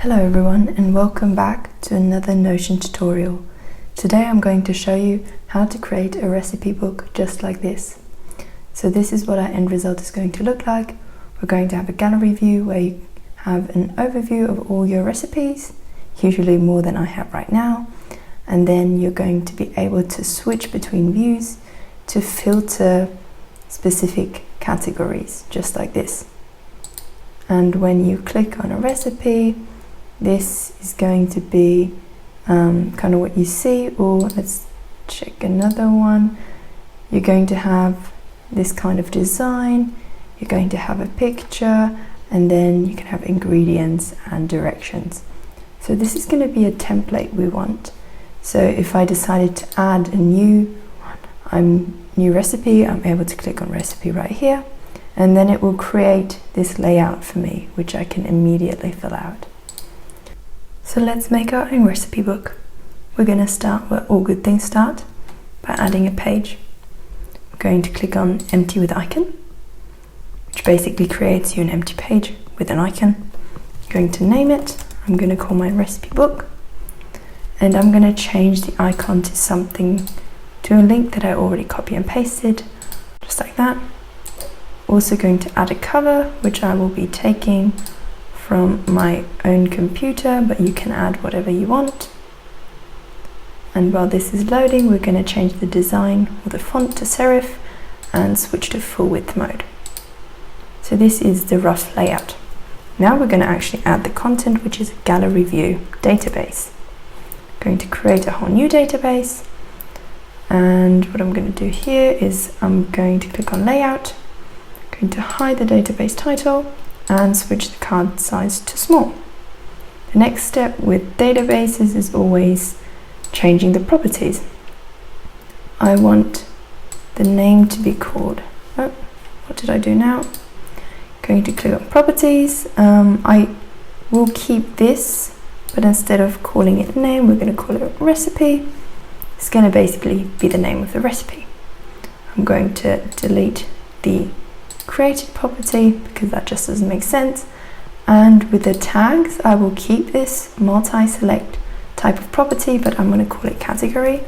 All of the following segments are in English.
Hello everyone and welcome back to another Notion tutorial. Today I'm going to show you how to create a recipe book just like this. So this is what our end result is going to look like. We're going to have a gallery view where you have an overview of all your recipes, usually more than I have right now, and then you're going to be able to switch between views to filter specific categories just like this. And when you click on a recipe, this is going to be kind of what you see, or let's check another one. You're going to have this kind of design, you're going to have a picture, and then you can have ingredients and directions. So this is going to be a template we want. So if I decided to add a new recipe, I'm able to click on recipe right here, and then it will create this layout for me, which I can immediately fill out. So let's make our own recipe book. We're going to start where all good things start, by adding a page. We're going to click on empty with icon, which basically creates you an empty page with an icon. I'm going to name it. I'm going to call my recipe book, and I'm going to change the icon to something, to a link that I already copy and pasted, just like that. Also going to add a cover, which I will be taking from my own computer, but you can add whatever you want. And while this is loading, we're going to change the design or the font to serif and switch to full width mode. So this is the rough layout. Now we're going to actually add the content, which is a gallery view database. I'm going to create a whole new database, and what I'm going to do here is I'm going to click on layout, going to hide the database title and switch the card size to small. The next step with databases is always changing the properties. I want the name to be called, what did I do now? Going to click on properties. I will keep this, but instead of calling it name, we're going to call it recipe. It's going to basically be the name of the recipe. I'm going to delete the created property because that just doesn't make sense, and with the tags I will keep this multi-select type of property, but I'm going to call it category,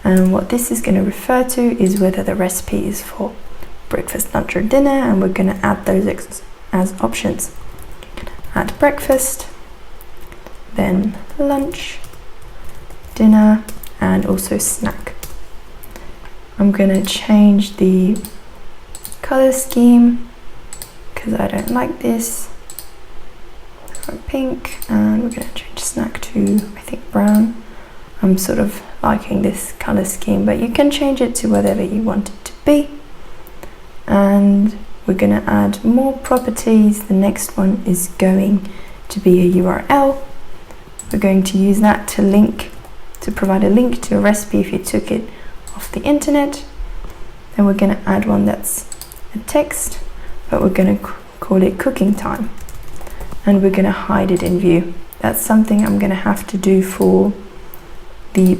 and what this is going to refer to is whether the recipe is for breakfast, lunch or dinner, and we're going to add those as options. Add breakfast, then lunch, dinner, and also snack. I'm going to change the color scheme because I don't like this, pink, and we're going to change snack to, I think, brown. I'm sort of liking this color scheme, but you can change it to whatever you want it to be. And we're going to add more properties. The next one is going to be a URL. We're going to use that to provide a link to a recipe if you took it off the internet. Then we're going to add one that's a text, but we're going to call it cooking time, and we're going to hide it in view. That's something I'm going to have to do for the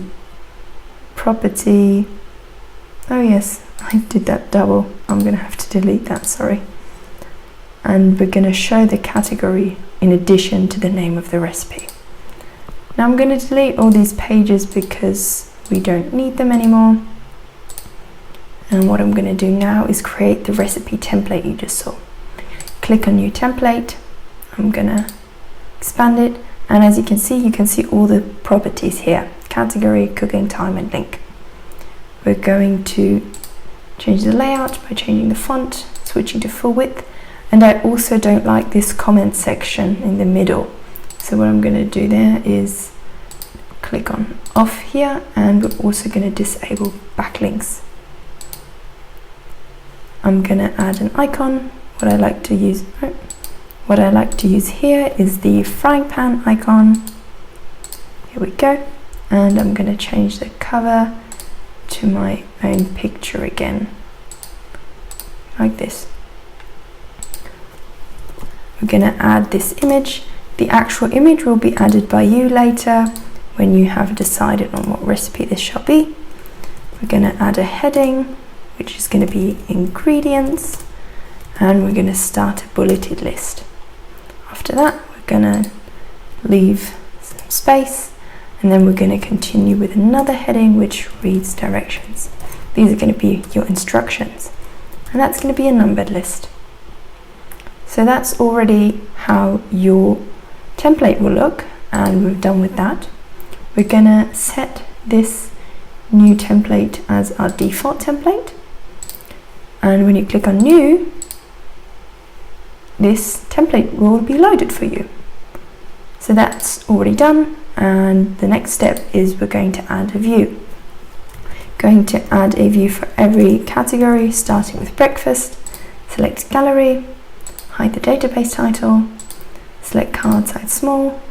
property. Oh yes, I did that double. I'm going to have to delete that, sorry. And we're going to show the category in addition to the name of the recipe. Now I'm going to delete all these pages because we don't need them anymore. And what I'm going to do now is create the recipe template you just saw. Click on new template. I'm going to expand it, and as you can see all the properties here: category, cooking time, and link. We're going to change the layout by changing the font, switching to full width, and I also don't like this comment section in the middle. So what I'm going to do there is click on off here, and we're also going to disable backlinks. I'm going to add an icon. What I like to use here is the frying pan icon. Here we go. And I'm going to change the cover to my own picture again, like this. We're going to add this image. The actual image will be added by you later when you have decided on what recipe this shall be. We're going to add a heading, which is going to be ingredients, and we're going to start a bulleted list. After that, we're going to leave some space, and then we're going to continue with another heading which reads directions. These are going to be your instructions, and that's going to be a numbered list. So that's already how your template will look, and we're done with that. We're going to set this new template as our default template, and when you click on new, this template will be loaded for you. So that's already done, and the next step is we're going to add a view. Going to add a view for every category, starting with breakfast. Select gallery, hide the database title, select card size small,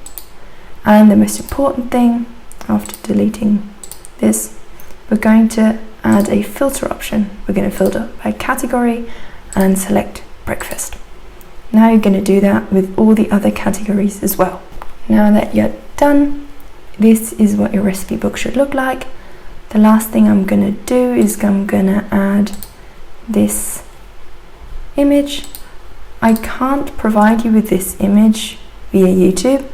and the most important thing, after deleting this, we're going to add a filter option. We're going to filter by category and select breakfast. Now you're going to do that with all the other categories as well. Now that you're done, this is what your recipe book should look like. The last thing I'm going to do is I'm going to add this image. I can't provide you with this image via YouTube.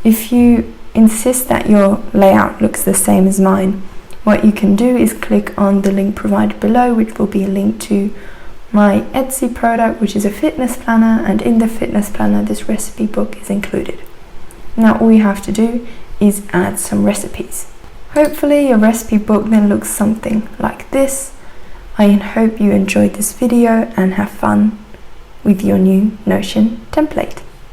If you insist that your layout looks the same as mine, what you can do is click on the link provided below, which will be a link to my Etsy product, which is a fitness planner, and in the fitness planner this recipe book is included. Now all you have to do is add some recipes. Hopefully your recipe book then looks something like this. I hope you enjoyed this video and have fun with your new Notion template.